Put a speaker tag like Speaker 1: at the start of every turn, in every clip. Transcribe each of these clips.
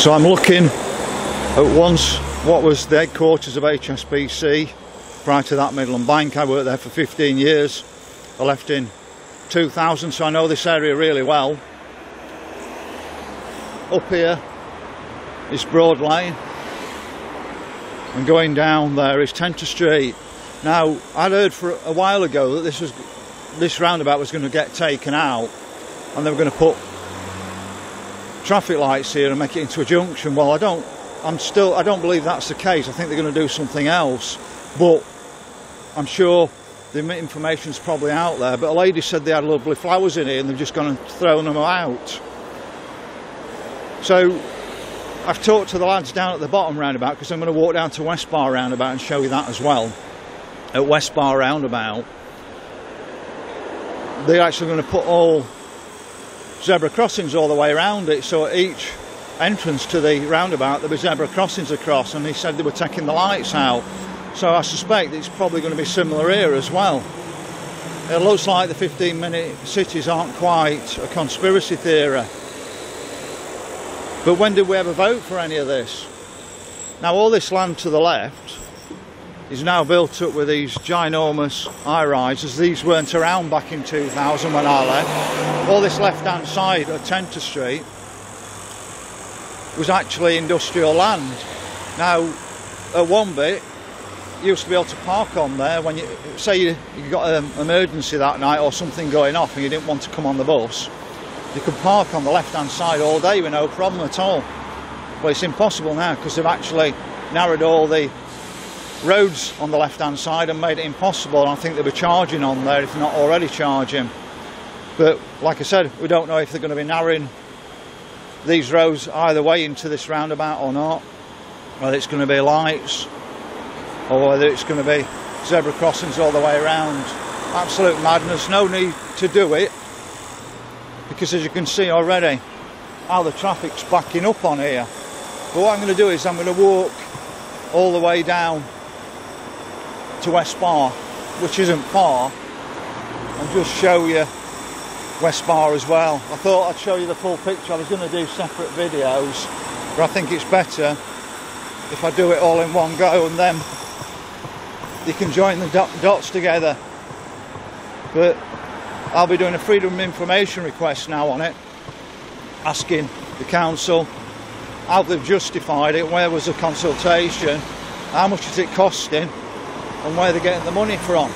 Speaker 1: So I'm looking at once what was the headquarters of HSBC. Prior to that, Midland Bank. I worked there for 15 years. I left in 2000, so I know this area really well. Up here is Broad Lane, and going down there is Tenter Street. Now, I'd heard for a while ago that this roundabout was going to get taken out, and they were going to put traffic lights here and make it into a junction. Well, I don't believe that's the case. I think they're going to do something else, but I'm sure the information's probably out there. But a lady said they had lovely flowers in here and they've just gone and thrown them out. So I've talked to the lads down at the bottom roundabout, because I'm going to walk down to West Bar roundabout and show you that as well. At West Bar roundabout, they're actually going to put all zebra crossings all the way around it, so at each entrance to the roundabout there'll be zebra crossings across, and he said they were taking the lights out. So I suspect it's probably going to be similar here as well. It looks like the 15-minute cities aren't quite a conspiracy theory. But when did we ever vote for any of this? Now, all this land to the left is now built up with these ginormous high-rises. These weren't around back in 2000 when I left. All this left-hand side of Tenter Street was actually industrial land. Now, at one bit, you used to be able to park on there when you say you got an emergency that night or something going off and you didn't want to come on the bus. You could park on the left-hand side all day with no problem at all. Well, it's impossible now, because they've actually narrowed all the roads on the left-hand side and made it impossible. And I think they'll be charging on there, if not already charging. But like I said, we don't know if they're going to be narrowing these roads either way into this roundabout or not. Whether it's going to be lights or whether it's going to be zebra crossings all the way around. Absolute madness. No need to do it, because as you can see already how the traffic's backing up on here. But what I'm going to do is I'm going to walk all the way down to West Bar, which isn't far, and just show you West Bar as well. I thought I'd show you the full picture. I was going to do separate videos, but I think it's better if I do it all in one go, and then you can join the dots together. But I'll be doing a freedom of information request now on it, asking the council how they've justified it, where was the consultation, how much is it costing, and where they're getting the money from.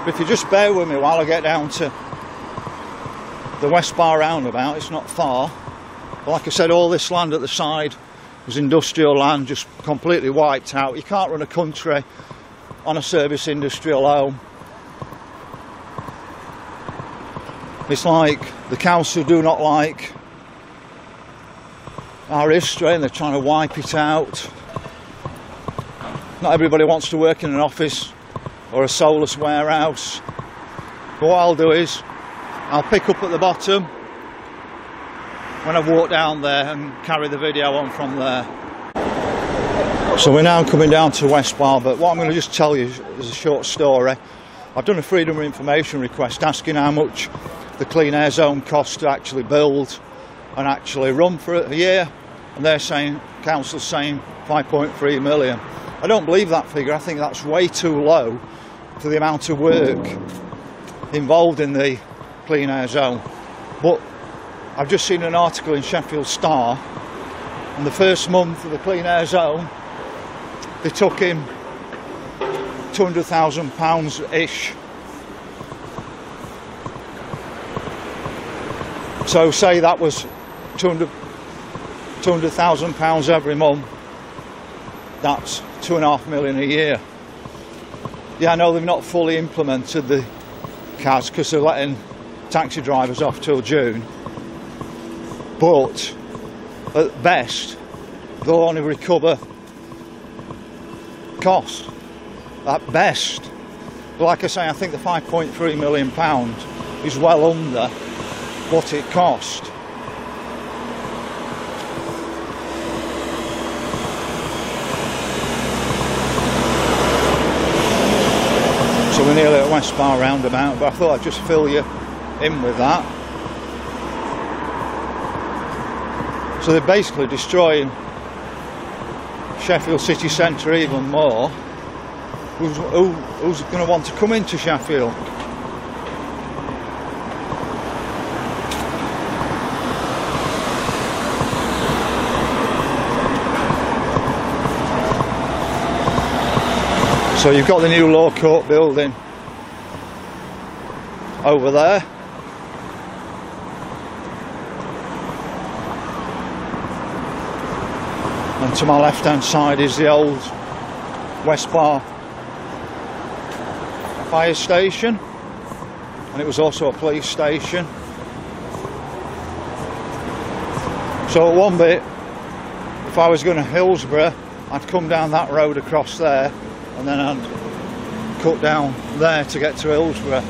Speaker 1: But if you just bear with me while I get down to the West Bar roundabout, it's not far. But like I said, all this land at the side was industrial land, just completely wiped out. You can't run a country on a service industry alone. It's like the council do not like our history and they're trying to wipe it out. Not everybody wants to work in an office or a soulless warehouse. But what I'll do is I'll pick up at the bottom when I walk down there and carry the video on from there. So we're now coming down to West Bar, but what I'm going to just tell you is a short story. I've done a freedom of information request asking how much the clean air zone costs to actually build and actually run for a year, and they're saying, council's saying 5.3 million. I don't believe that figure. I think that's way too low for the amount of work involved in the clean air zone. But I've just seen an article in Sheffield Star, and the first month of the clean air zone they took in £200,000-ish. So say that was £200,000 every month. That's £2.5 million a year. Yeah, I know they've not fully implemented the CAS because they're letting taxi drivers off till June. But at best, they'll only recover cost. At best. But like I say, I think the £5.3 million is well under what it cost. So we're nearly at West Bar roundabout, but I thought I'd just fill you in with that. So they're basically destroying Sheffield city centre even more. Who's going to want to come into Sheffield? So you've got the new Law Court building over there. And to my left hand side is the old West Bar fire station, and it was also a police station. So at one bit, if I was going to Hillsborough, I'd come down that road across there and then I'd cut down there to get to Hillsborough.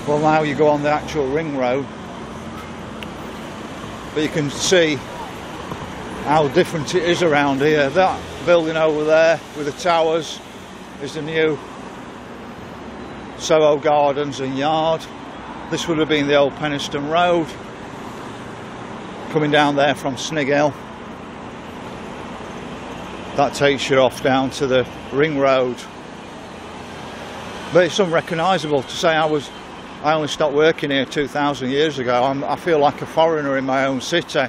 Speaker 1: Well, now you go on the actual ring road, but you can see how different it is around here. That building over there with the towers is the new Soho Gardens and Yard. This would have been the old Penistone Road, coming down there from Snig Hill. That takes you off down to the ring road. But it's unrecognisable to say I only stopped working here 2,000 years ago. I feel like a foreigner in my own city.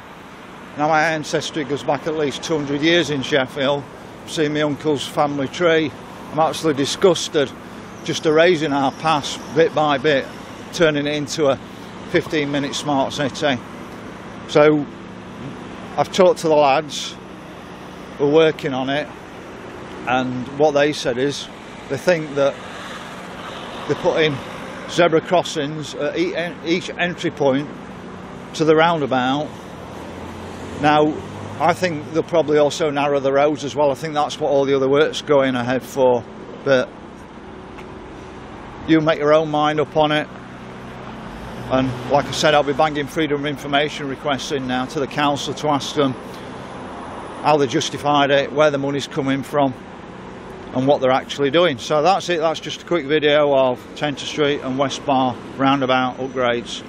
Speaker 1: Now my ancestry goes back at least 200 years in Sheffield. I've seen my uncle's family tree. I'm absolutely disgusted just erasing our past bit by bit, turning it into a 15-minute smart city. So I've talked to the lads who are working on it, and what they said is they think that they're putting zebra crossings at each entry point to the roundabout. Now I think they'll probably also narrow the roads as well. I think that's what all the other work's going ahead for, but you make your own mind up on it. And like I said, I'll be banging freedom of information requests in now to the council to ask them how they justified it, where the money's coming from and what they're actually doing. So that's it. That's just a quick video of Tenter Street and West Bar roundabout upgrades.